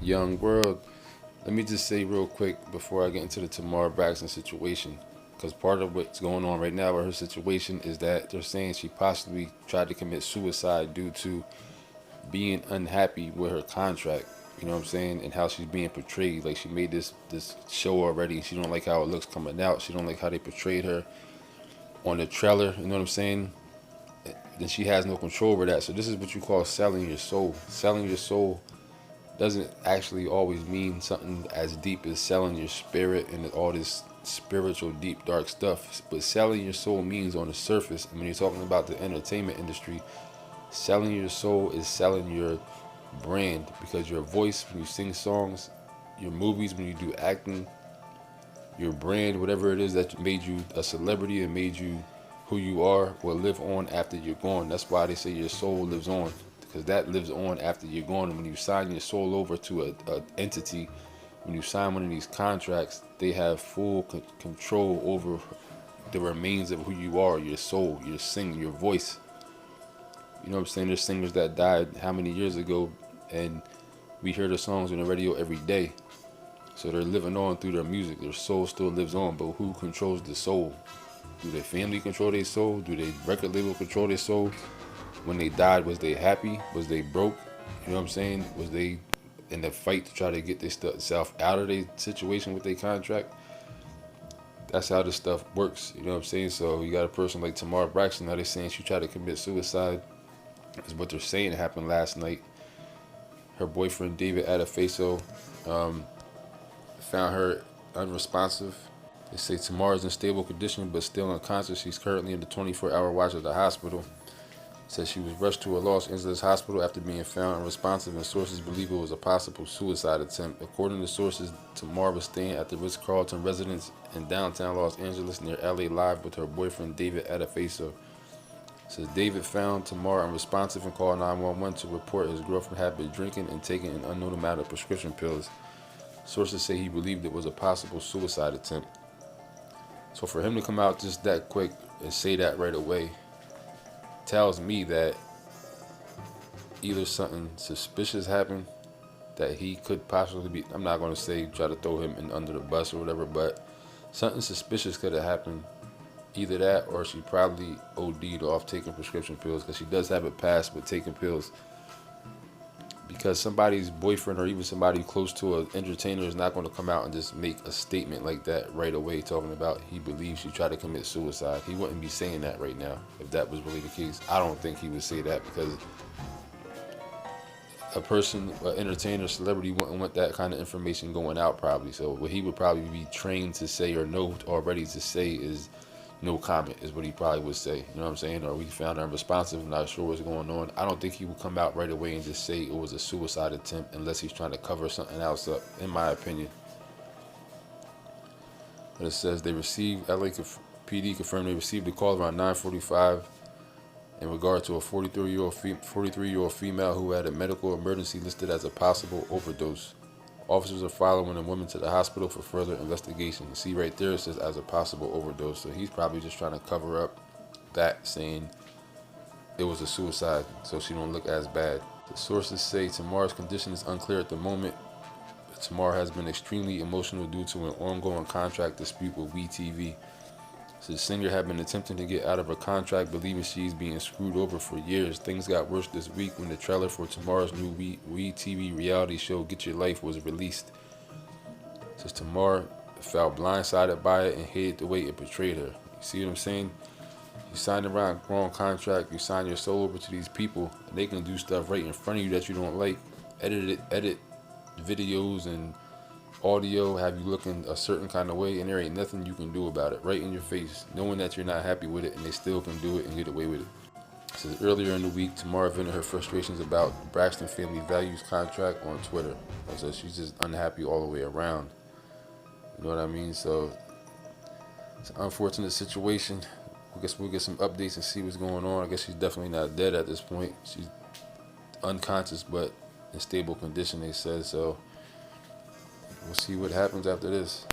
Young world. Let me just say real quick before I get into the Tamar Braxton situation, because part of what's going on right now with her situation is that they're saying she possibly tried to commit suicide due to being unhappy with her contract. You know what I'm saying? And how she's being portrayed. Like she made this show already. She don't like how it looks coming out. She don't like how they portrayed her on the trailer. You know what I'm saying? Then she has no control over that. So this is what you call selling your soul. Selling your soul doesn't actually always mean something as deep as selling your spirit and all this spiritual, deep, dark stuff. But selling your soul means on the surface. And when you're talking about the entertainment industry, selling your soul is selling your brand, because your voice when you sing songs, your movies when you do acting, your brand, whatever it is that made you a celebrity and made you who you are, will live on after you're gone. That's why they say your soul lives on, because that lives on after you're gone. And when you sign your soul over to a entity, when you sign one of these contracts, they have full control over the remains of who you are, your soul, your singing, your voice. You know what I'm saying? There's singers that died how many years ago, and we hear their songs on the radio every day. So they're living on through their music. Their soul still lives on, but who controls the soul? Do their family control their soul? Do their record label control their soul? When they died, was they happy? Was they broke? You know what I'm saying? Was they in the fight to try to get themselves out of their situation with their contract? That's how this stuff works. You know what I'm saying? So you got a person like Tamar Braxton. Now they're saying she tried to commit suicide. Is what they're saying happened last night. Her boyfriend David Adefeso found her unresponsive. They say Tamar is in stable condition but still unconscious. She's currently in the 24-hour watch at the hospital. Says she was rushed to a Los Angeles hospital after being found unresponsive, and sources believe it was a possible suicide attempt. According to sources, Tamar was staying at the Ritz-Carlton residence in downtown Los Angeles near LA Live with her boyfriend David Adefeso. Says David found Tamar unresponsive and called 911 to report his girlfriend had been drinking and taking an unknown amount of prescription pills. Sources say he believed it was a possible suicide attempt. So for him to come out just that quick and say that right away tells me that either something suspicious happened, that he could possibly be, I'm not going to say try to throw him in under the bus or whatever, but something suspicious could have happened. Either that or she probably OD'd off taking prescription pills, because she does have it past with taking pills. Because somebody's boyfriend or even somebody close to an entertainer is not going to come out and just make a statement like that right away talking about he believes she tried to commit suicide. He wouldn't be saying that right now if that was really the case. I don't think he would say that, because a person, an entertainer, celebrity wouldn't want that kind of information going out probably. So what he would probably be trained to say or know already to say is no comment, is what he probably would say. You know what I'm saying? Or we found her unresponsive, not sure what's going on. I don't think he would come out right away and just say it was a suicide attempt unless he's trying to cover something else up, in my opinion. But it says they received, LA PD confirmed they received a call around 9:45 in regard to a 43-year-old female who had a medical emergency listed as a possible overdose. Officers are following the woman to the hospital for further investigation. You see right there, it says as a possible overdose. So he's probably just trying to cover up that, saying it was a suicide so she don't look as bad. The sources say Tamar's condition is unclear at the moment. Tamar has been extremely emotional due to an ongoing contract dispute with WeTV. So the singer had been attempting to get out of her contract, believing she's being screwed over for years. Things got worse this week when the trailer for Tamar's new WeTV reality show, Get Your Life, was released. It says Tamar felt blindsided by it and hated the way it portrayed her. You see what I'm saying? You signed a wrong contract, you sign your soul over to these people, and they can do stuff right in front of you that you don't like. Edit videos and audio, have you looking a certain kind of way, and there ain't nothing you can do about it, right in your face, knowing that you're not happy with it, and they still can do it and get away with it. So earlier in the week, Tamar vented her frustrations about the Braxton Family Values contract on Twitter. So she's just unhappy all the way around. You know what I mean? So it's an unfortunate situation. I guess we'll get some updates and see what's going on. I guess she's definitely not dead at this point. She's unconscious, but in stable condition, they said. So we'll see what happens after this.